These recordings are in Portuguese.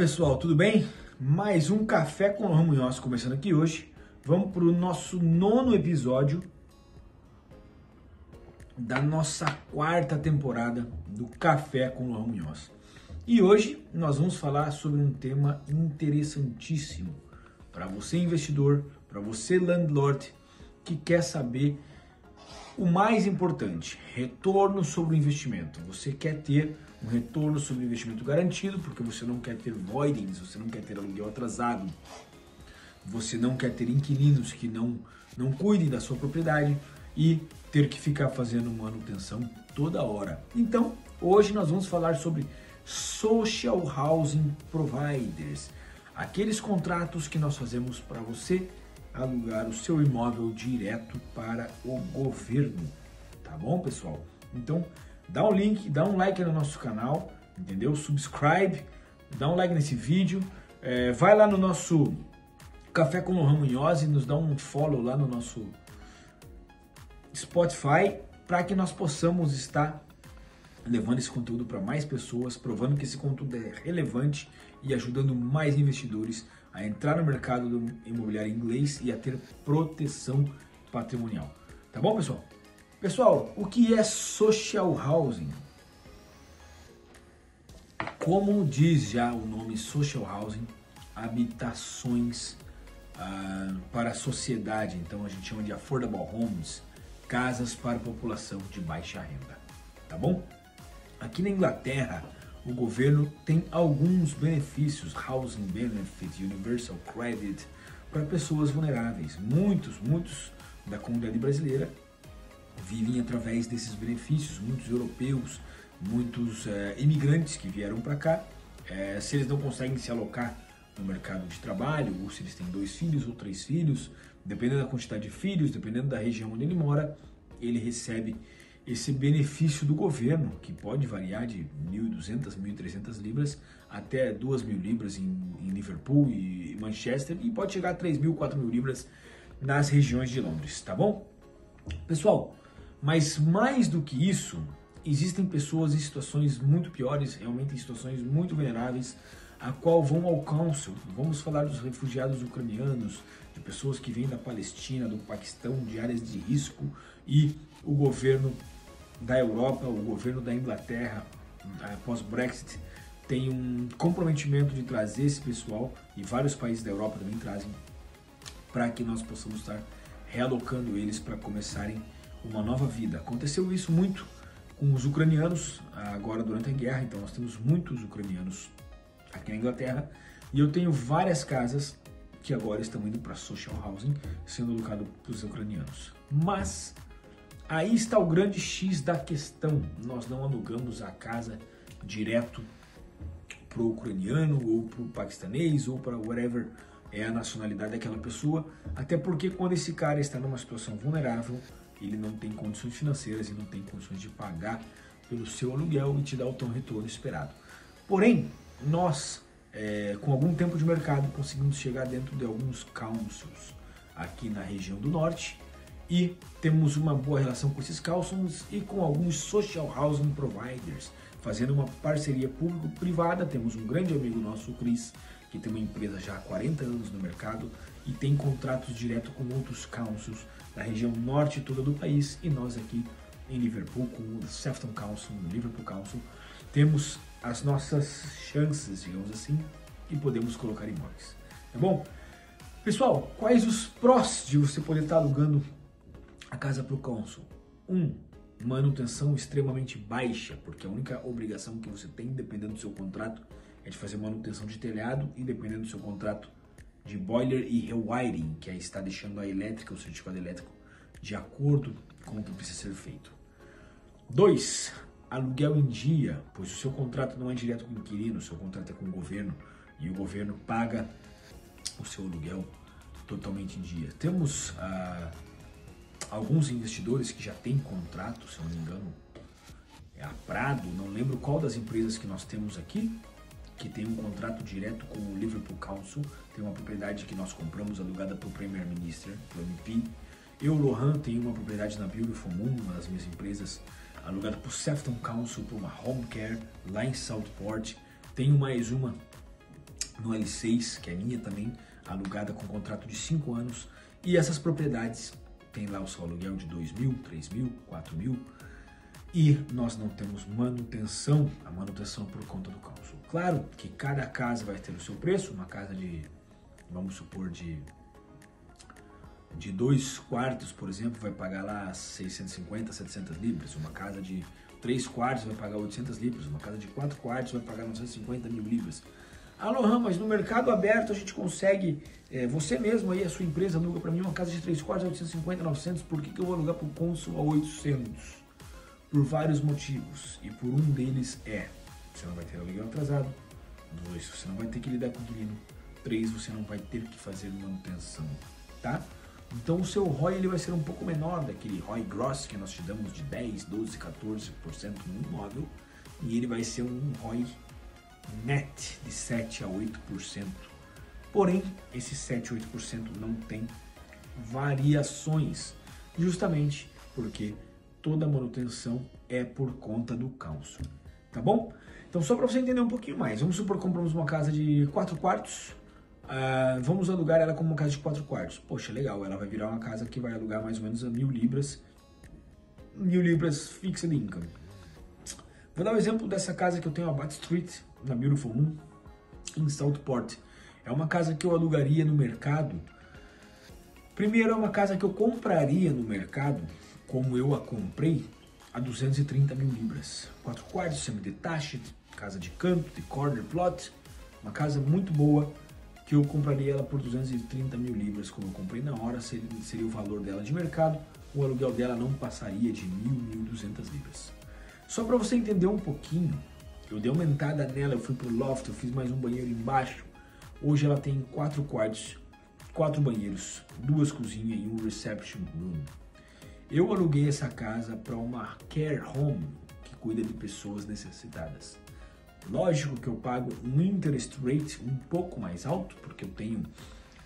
pessoal, tudo bem? Mais um Café com Lohan Munhoz começando aqui hoje. Vamos para o nosso 9º episódio da nossa 4ª temporada do Café com Lohan Munhoz. E hoje nós vamos falar sobre um tema interessantíssimo para você investidor, para você landlord que quer saber o mais importante, retorno sobre o investimento. Você quer ter um retorno sobre o investimento garantido, porque você não quer ter voidings, você não quer ter aluguel atrasado, você não quer ter inquilinos que não cuidem da sua propriedade e ter que ficar fazendo manutenção toda hora. Então, hoje nós vamos falar sobre Social Housing Providers, aqueles contratos que nós fazemos para você alugar o seu imóvel direto para o governo, tá bom, pessoal? Então, dá um link, dá um like no nosso canal, entendeu? Subscribe, dá um like nesse vídeo, vai lá no nosso Café com Lohan Munhoz e nos dá um follow lá no nosso Spotify para que nós possamos estar levando esse conteúdo para mais pessoas, provando que esse conteúdo é relevante e ajudando mais investidores a entrar no mercado do imobiliário inglês e a ter proteção patrimonial. Tá bom, pessoal? Pessoal, o que é social housing? Como diz já o nome social housing, habitações para a sociedade, então a gente chama de affordable homes, casas para a população de baixa renda, tá bom? Aqui na Inglaterra, o governo tem alguns benefícios, Housing Benefit, Universal Credit, para pessoas vulneráveis. Muitos da comunidade brasileira vivem através desses benefícios, muitos europeus, muitos imigrantes que vieram para cá. Se eles não conseguem se alocar no mercado de trabalho, ou se eles têm 2 filhos ou 3 filhos, dependendo da quantidade de filhos, dependendo da região onde ele mora, ele recebe esse benefício do governo, que pode variar de 1.200, 1.300 libras até 2.000 libras em Liverpool e Manchester, e pode chegar a 3.000, 4.000 libras nas regiões de Londres, tá bom? Pessoal, mas mais do que isso, existem pessoas em situações muito piores, realmente em situações muito vulneráveis, a qual vão ao council. Vamos falar dos refugiados ucranianos, de pessoas que vêm da Palestina, do Paquistão, de áreas de risco, e o governo da Europa, o governo da Inglaterra, após o Brexit, tem um comprometimento de trazer esse pessoal, e vários países da Europa também trazem, para que nós possamos estar realocando eles para começarem uma nova vida. Aconteceu isso muito com os ucranianos, agora durante a guerra, então nós temos muitos ucranianos aqui na Inglaterra, e eu tenho várias casas que agora estão indo para social housing, sendo alocado para os ucranianos. Mas aí está o grande X da questão: nós não alugamos a casa direto para o ucraniano ou para o paquistanês ou para whatever é a nacionalidade daquela pessoa, até porque quando esse cara está numa situação vulnerável, ele não tem condições financeiras e não tem condições de pagar pelo seu aluguel e te dar o tão retorno esperado. Porém, nós, com algum tempo de mercado, conseguimos chegar dentro de alguns councils aqui na região do norte e temos uma boa relação com esses councils e com alguns social housing providers, fazendo uma parceria público-privada. Temos um grande amigo nosso, o Chris, que tem uma empresa já há 40 anos no mercado e tem contratos direto com outros councils da região norte toda do país, e nós aqui em Liverpool, com o Sefton Council, o Liverpool Council, temos as nossas chances, digamos assim, e podemos colocar imóveis, tá bom? Pessoal, quais os prós de você poder estar alugando a casa para o council? Manutenção extremamente baixa, porque a única obrigação que você tem, dependendo do seu contrato, é de fazer manutenção de telhado, e dependendo do seu contrato, de boiler e rewiring, que é estar deixando a elétrica, o certificado elétrico, de acordo com o que precisa ser feito. 2, aluguel em dia, pois o seu contrato não é direto com o inquilino, o seu contrato é com o governo, e o governo paga o seu aluguel totalmente em dia. Temos alguns investidores que já têm contrato, se eu não me engano, é a Prado, não lembro qual das empresas que nós temos aqui, que tem um contrato direto com o Liverpool Council, tem uma propriedade que nós compramos alugada para o Premier Minister, para o MP. Eu, Lohan, tenho uma propriedade na Beautiful Moon, uma das minhas empresas, alugada para o Sefton Council, para uma home care lá em Southport. Tenho mais uma no L6, que é minha também, alugada com contrato de 5 anos. E essas propriedades tem lá o seu aluguel de 2 mil, 3 mil, 4 mil. E nós não temos manutenção, a manutenção por conta do council. Claro que cada casa vai ter o seu preço, uma casa de, vamos supor, de 2 quartos, por exemplo, vai pagar lá 650, 700 libras. Uma casa de 3 quartos vai pagar 800 libras. Uma casa de 4 quartos vai pagar 950 mil libras. Ah, Lohan, mas no mercado aberto a gente consegue, você mesmo aí, a sua empresa aluga para mim uma casa de 3 quartos a 850, 900, por que eu vou alugar para o cônsul a 800? Por vários motivos, e por um deles você não vai ter aluguel atrasado, 2, você não vai ter que lidar com o inquilino, 3, você não vai ter que fazer manutenção, tá? Então o seu ROI ele vai ser um pouco menor daquele ROI gross que nós te damos de 10, 12, 14% no imóvel, e ele vai ser um ROI net de 7 a 8%. Porém, esse 7 a 8% não tem variações, justamente porque toda a manutenção é por conta do council, tá bom? Então, só para você entender um pouquinho mais, vamos supor que compramos uma casa de 4 quartos, vamos alugar ela como uma casa de 4 quartos. Poxa, legal, ela vai virar uma casa que vai alugar mais ou menos a 1.000 libras, 1.000 libras fixed income. Vou dar um exemplo dessa casa que eu tenho, a Bat Street, na Beautiful Moon, em Southport. É uma casa que eu alugaria no mercado. Primeiro, é uma casa que eu compraria no mercado, como eu a comprei, a 230 mil libras. 4 quartos, semi-detached, casa de canto, de corner plot. Uma casa muito boa, que eu compraria ela por 230 mil libras, como eu comprei na hora, seria o valor dela de mercado. O aluguel dela não passaria de 1.000, 1.200 libras. Só para você entender um pouquinho, eu dei uma aumentada nela, eu fui pro loft, eu fiz mais um banheiro embaixo. Hoje ela tem 4 quartos, 4 banheiros, 2 cozinhas e um reception room. Eu aluguei essa casa para uma care home, que cuida de pessoas necessitadas. Lógico que eu pago um interest rate um pouco mais alto, porque eu tenho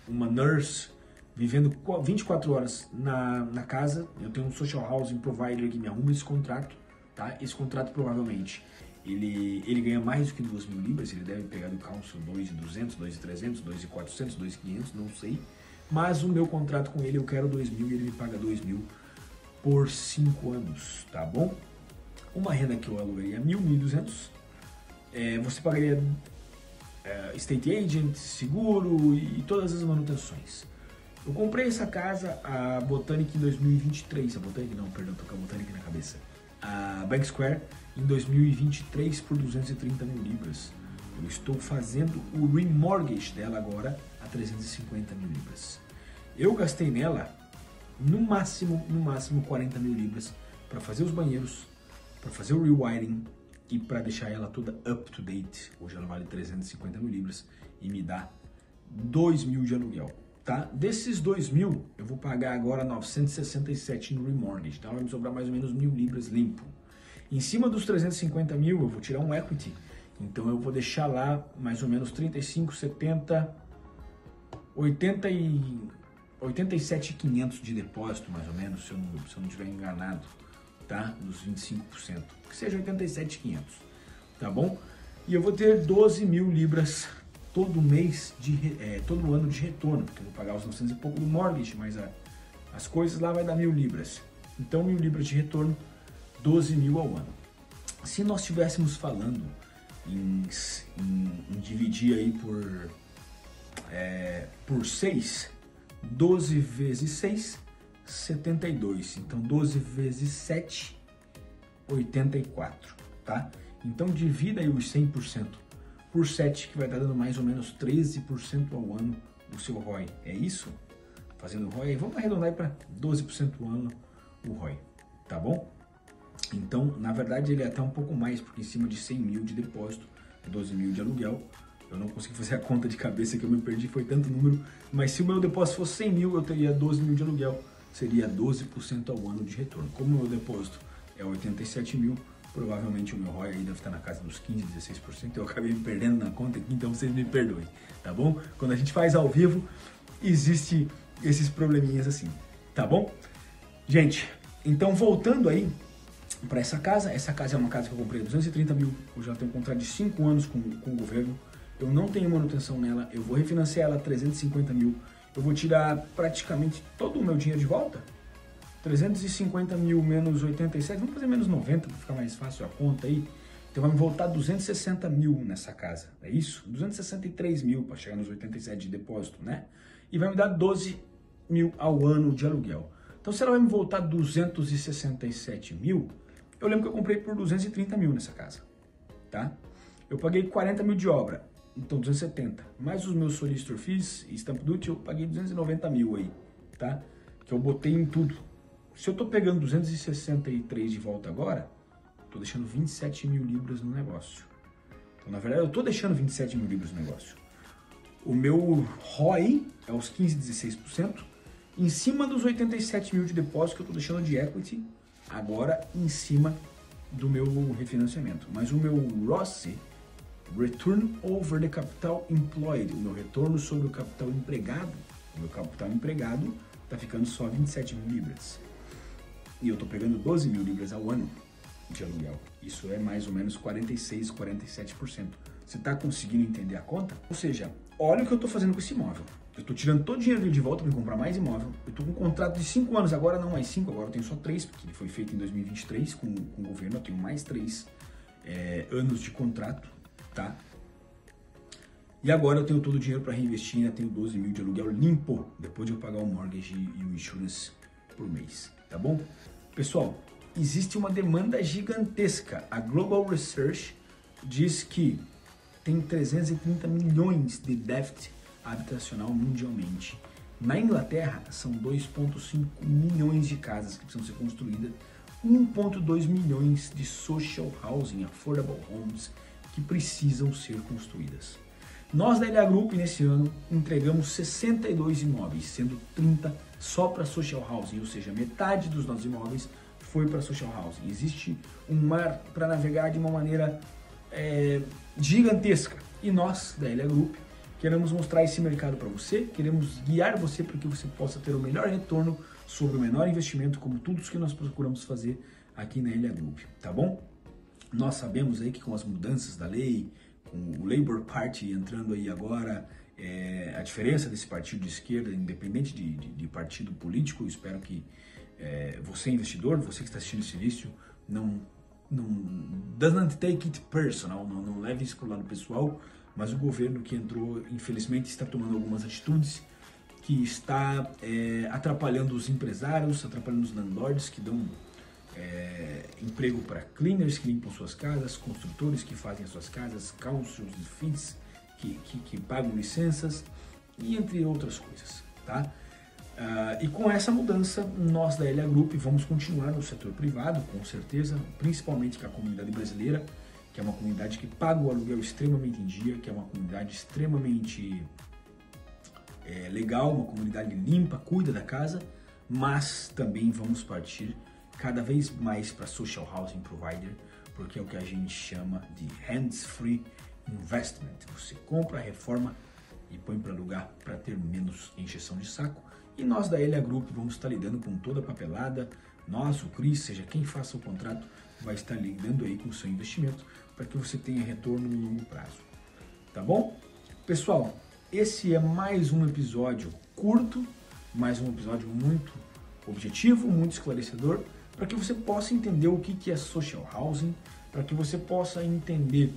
uma nurse vivendo 24 horas na casa, eu tenho um social housing provider que me arruma esse contrato, tá? Esse contrato provavelmente ele ganha mais do que 2.000 libras, ele deve pegar do council 2.200, 2.300, 2.400, 2.500, não sei. Mas o meu contrato com ele eu quero 2.000 e ele me paga 2.000 por 5 anos, tá bom? Uma renda que eu alugaria 1.200, você pagaria state agent, seguro e todas as manutenções. Eu comprei essa casa, a Botanic em 2023, tô com a Botanic na cabeça. A Bank Square em 2023 por 230 mil libras. Eu estou fazendo o remortgage dela agora a 350 mil libras. Eu gastei nela no máximo 40 mil libras para fazer os banheiros, para fazer o rewiring e para deixar ela toda up to date. Hoje ela vale 350 mil libras e me dá 2.000 de aluguel. Tá? Desses 2.000, eu vou pagar agora 967 no remortgage, então vai me sobrar mais ou menos 1.000 libras limpo. Em cima dos 350 mil, eu vou tirar um equity, então eu vou deixar lá mais ou menos 35, 70, 80 e 87.500 de depósito, mais ou menos, se eu não estiver enganado, tá? Dos 25%, que seja 87.500, tá bom? E eu vou ter 12.000 libras todo mês, todo ano de retorno, porque eu vou pagar os 900 e pouco do mortgage, mas as coisas lá vai dar 1.000 libras. Então 1.000 libras de retorno, 12.000 ao ano. Se nós estivéssemos falando em dividir aí por 6, 12 vezes 6, 72. Então 12 vezes 7, 84, tá? Então divida aí os 100% por 7, que vai estar dando mais ou menos 13% ao ano do seu ROI. É isso? Fazendo ROI, vamos arredondar para 12% ao ano o ROI, tá bom? Então, na verdade, ele é até um pouco mais, porque em cima de 100 mil de depósito, 12.000 de aluguel, eu não consegui fazer a conta de cabeça que eu me perdi, foi tanto número, mas se o meu depósito fosse 100 mil, eu teria 12.000 de aluguel, seria 12% ao ano de retorno. Como o meu depósito é 87 mil, provavelmente o meu ROI aí deve estar na casa dos 15%, 16%, eu acabei me perdendo na conta aqui, então vocês me perdoem, tá bom? Quando a gente faz ao vivo, existe esses probleminhas assim, tá bom? Gente, então voltando aí para essa casa é uma casa que eu comprei 230 mil, hoje ela tem um contrato de 5 anos com o governo, eu não tenho manutenção nela, eu vou refinanciar ela 350 mil, eu vou tirar praticamente todo o meu dinheiro de volta. 350 mil menos 87, vamos fazer menos 90 para ficar mais fácil a conta aí. Então vai me voltar 260 mil nessa casa, é isso? 263 mil para chegar nos 87 de depósito, né? E vai me dar 12 mil ao ano de aluguel. Então se ela vai me voltar 267 mil, eu lembro que eu comprei por 230 mil nessa casa, tá? Eu paguei 40 mil de obra, então 270. Mais os meus solicitor fees e stamp duty, eu paguei 290 mil aí, tá? Que eu botei em tudo. Se eu tô pegando 263 de volta agora, tô deixando 27 mil libras no negócio. Então, na verdade, eu tô deixando 27 mil libras no negócio. O meu ROI é os 15, 16%, em cima dos 87 mil de depósito que eu tô deixando de equity, agora em cima do meu refinanciamento. Mas o meu ROCE, Return Over the Capital Employed, o meu retorno sobre o capital empregado, o meu capital empregado tá ficando só 27 mil libras. E eu tô pegando 12 mil libras ao ano de aluguel. Isso é mais ou menos 46, 47%. Você tá conseguindo entender a conta? Ou seja, olha o que eu tô fazendo com esse imóvel. Eu tô tirando todo o dinheiro dele de volta para comprar mais imóvel. Eu tô com um contrato de 5 anos, agora não mais 5, agora eu tenho só 3, porque ele foi feito em 2023 com o governo. Eu tenho mais 3 anos de contrato, tá? E agora eu tenho todo o dinheiro para reinvestir, ainda tenho 12 mil de aluguel limpo, depois de eu pagar o mortgage e o insurance por mês, tá bom? Pessoal, existe uma demanda gigantesca. A Global Research diz que tem 330 milhões de déficit habitacional mundialmente. Na Inglaterra, são 2,5 milhões de casas que precisam ser construídas, 1,2 milhões de social housing, affordable homes, que precisam ser construídas. Nós da LA Group, nesse ano, entregamos 62 imóveis, sendo 30 só para social housing, ou seja, metade dos nossos imóveis foi para social housing. Existe um mar para navegar de uma maneira gigantesca. E nós, da LA Group, queremos mostrar esse mercado para você, queremos guiar você para que você possa ter o melhor retorno sobre o menor investimento, como tudo que nós procuramos fazer aqui na LA Group, tá bom? Nós sabemos aí que com as mudanças da lei, com o Labour Party entrando aí agora, a diferença desse partido de esquerda, independente de partido político, eu espero que você investidor, você que está assistindo esse vídeo, não doesn't take it personal, não leve isso para o lado pessoal, mas o governo que entrou, infelizmente, está tomando algumas atitudes que está atrapalhando os empresários, atrapalhando os landlords que dão emprego para cleaners que limpam suas casas, construtores que fazem as suas casas, councils e fees que pagam licenças e entre outras coisas, tá? E com essa mudança, nós da LA Group vamos continuar no setor privado, com certeza, principalmente com a comunidade brasileira, que é uma comunidade que paga o aluguel extremamente em dia, que é uma comunidade extremamente legal, uma comunidade limpa, cuida da casa, mas também vamos partir cada vez mais para social housing provider, porque é o que a gente chama de hands-free investment. Você compra, reforma e põe para alugar para ter menos encheção de saco. E nós da LA Group vamos estar lidando com toda a papelada. Nós, o Cris, seja quem faça o contrato, vai estar lidando aí com o seu investimento para que você tenha retorno no longo prazo. Tá bom? Pessoal, esse é mais um episódio curto, mais um episódio muito objetivo, muito esclarecedor, para que você possa entender o que é social housing, para que você possa entender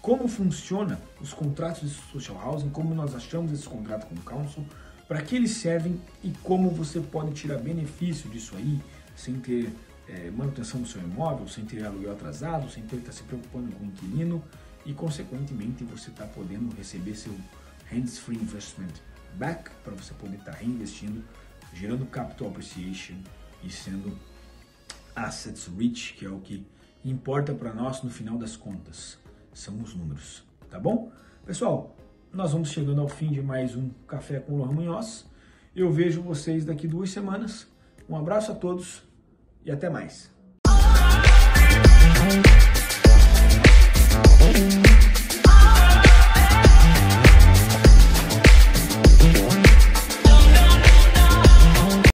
como funciona os contratos de social housing, como nós achamos esses contratos com o council, para que eles servem e como você pode tirar benefício disso aí, sem ter manutenção do seu imóvel, sem ter aluguel atrasado, sem ter que estar se preocupando com o inquilino e, consequentemente, você está podendo receber seu hands-free investment back para você poder estar reinvestindo, gerando capital appreciation e sendo assets rich, que é o que importa para nós no final das contas, são os números, tá bom? Pessoal, nós vamos chegando ao fim de mais um Café com Lohan Munhoz. Eu vejo vocês daqui 2 semanas. Um abraço a todos e até mais.